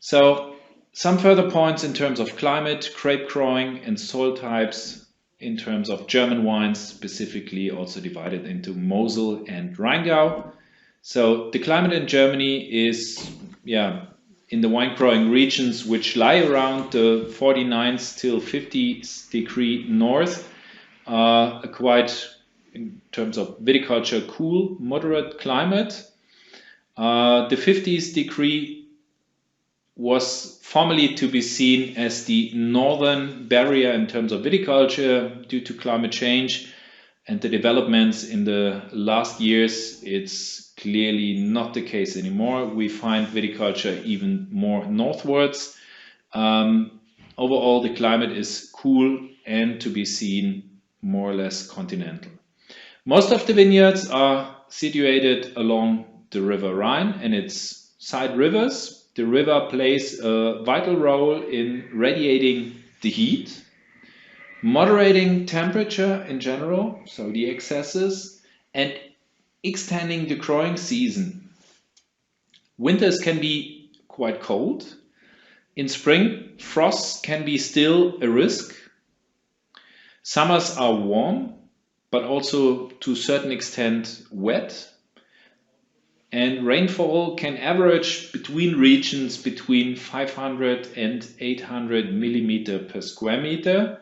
So some further points in terms of climate, grape growing, and soil types in terms of German wines, specifically also divided into Mosel and Rheingau. So the climate in Germany is, in the wine growing regions which lie around the 49th till 50th degree north, a quite, in terms of viticulture, cool, moderate climate. The 50th degree was formerly to be seen as the northern barrier in terms of viticulture due to climate change and the developments in the last years. It's clearly not the case anymore. We find viticulture even more northwards. Overall, the climate is cool and to be seen more or less continental. Most of the vineyards are situated along the River Rhine and its side rivers. The river plays a vital role in radiating the heat, moderating temperature in general, so the excesses, and extending the growing season. Winters can be quite cold. In spring, frosts can be still a risk. Summers are warm, but also to a certain extent wet. And rainfall can average between regions between 500 and 800 millimeter per square meter.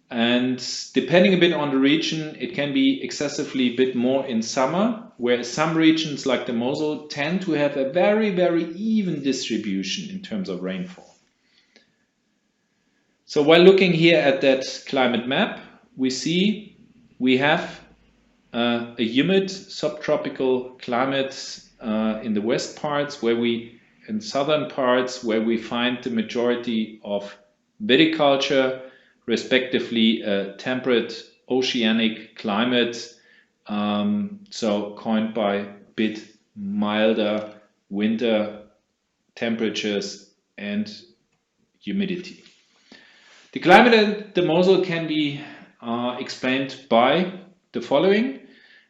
And depending a bit on the region, it can be excessively a bit more in summer, where some regions like the Mosel tend to have a very, very even distribution in terms of rainfall. So while looking here at that climate map, we see we have a humid subtropical climate in the west parts, in southern parts, where we find the majority of viticulture, respectively a temperate oceanic climate, so coined by a bit milder winter temperatures and humidity. The climate at the Mosel can be explained by the following.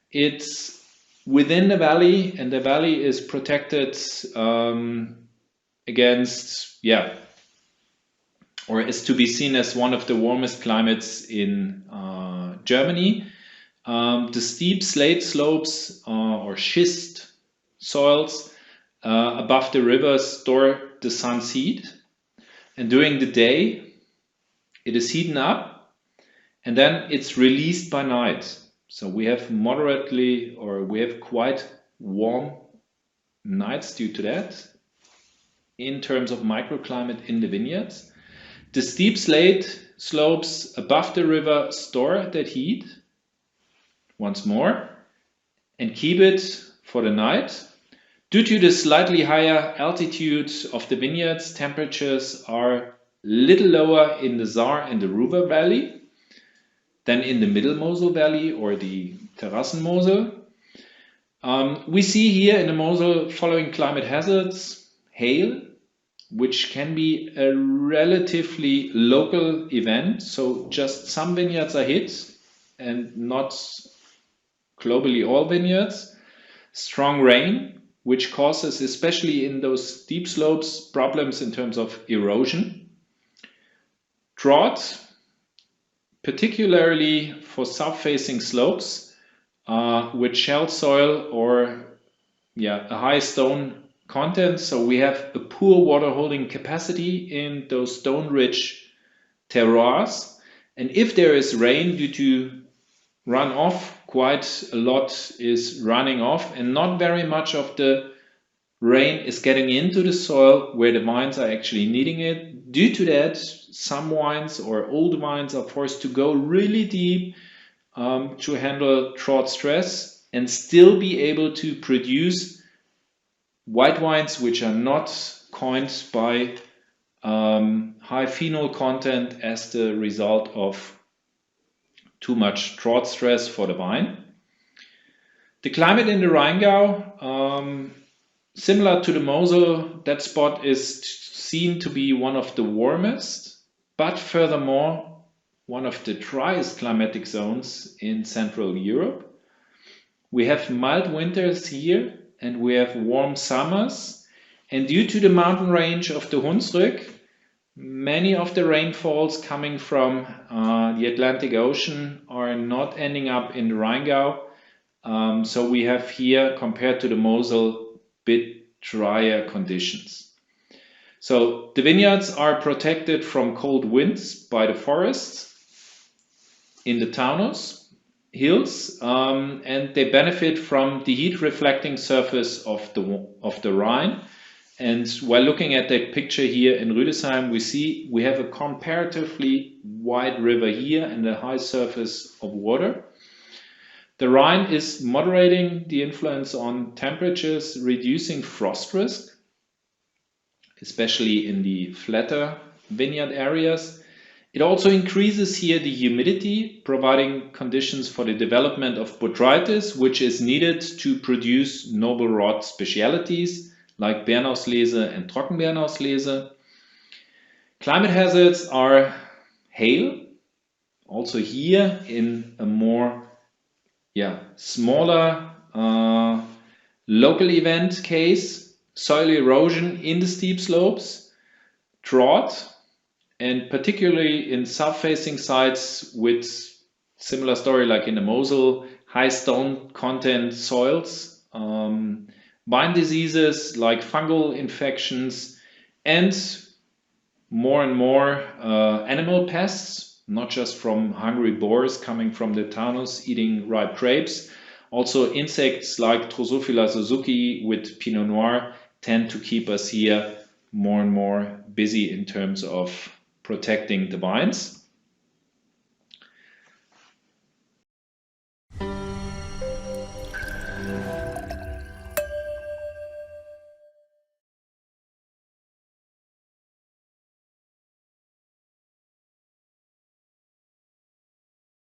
It's within the valley, and the valley is protected against, or is to be seen as one of the warmest climates in Germany. The steep slate slopes or schist soils above the rivers store the sun's heat, and during the day it is heating up and then it's released by night. So we have quite warm nights due to that in terms of microclimate in the vineyards. The steep slate slopes above the river store that heat once more and keep it for the night. Due to the slightly higher altitude of the vineyards, temperatures are little lower in the Saar and the Ruhr Valley than in the Middle Mosel Valley or the Terrassen Mosel. We see here in the Mosel following climate hazards: hail, which can be a relatively local event, so just some vineyards are hit and not globally all vineyards. Strong rain, which causes, especially in those steep slopes, problems in terms of erosion. Drought, particularly for south-facing slopes with shale soil or a high stone content. So we have a poor water holding capacity in those stone-rich terroirs. And if there is rain due to runoff, quite a lot is running off and not very much of the rain is getting into the soil where the vines are actually needing it. Due to that, some wines or old wines are forced to go really deep to handle drought stress and still be able to produce white wines which are not coined by high phenol content as the result of too much drought stress for the vine. The climate in the Rheingau, similar to the Mosel, that spot is seen to be one of the warmest, but furthermore, one of the driest climatic zones in Central Europe. We have mild winters here and we have warm summers, And due to the mountain range of the Hunsrück, many of the rainfalls coming from the Atlantic Ocean are not ending up in the Rheingau. So we have here, compared to the Mosel, bit drier conditions. So the vineyards are protected from cold winds by the forests in the Taunus hills, and they benefit from the heat reflecting surface of the Rhine. And while looking at that picture here in Rüdesheim, we see we have a comparatively wide river here and a high surface of water. The Rhine is moderating the influence on temperatures, reducing frost risk, especially in the flatter vineyard areas. It also increases here the humidity, providing conditions for the development of botrytis, which is needed to produce noble rot specialities like Bernauslese and Trockenbernauslese. Climate hazards are hail, also here in a more smaller local event case, soil erosion in the steep slopes, drought, and particularly in south-facing sites with similar story like in the Mosel, high stone content soils, vine diseases like fungal infections, and more animal pests, not just from hungry boars coming from the Taunus eating ripe grapes. Also insects like Drosophila suzuki with Pinot Noir tend to keep us here more and more busy in terms of protecting the vines.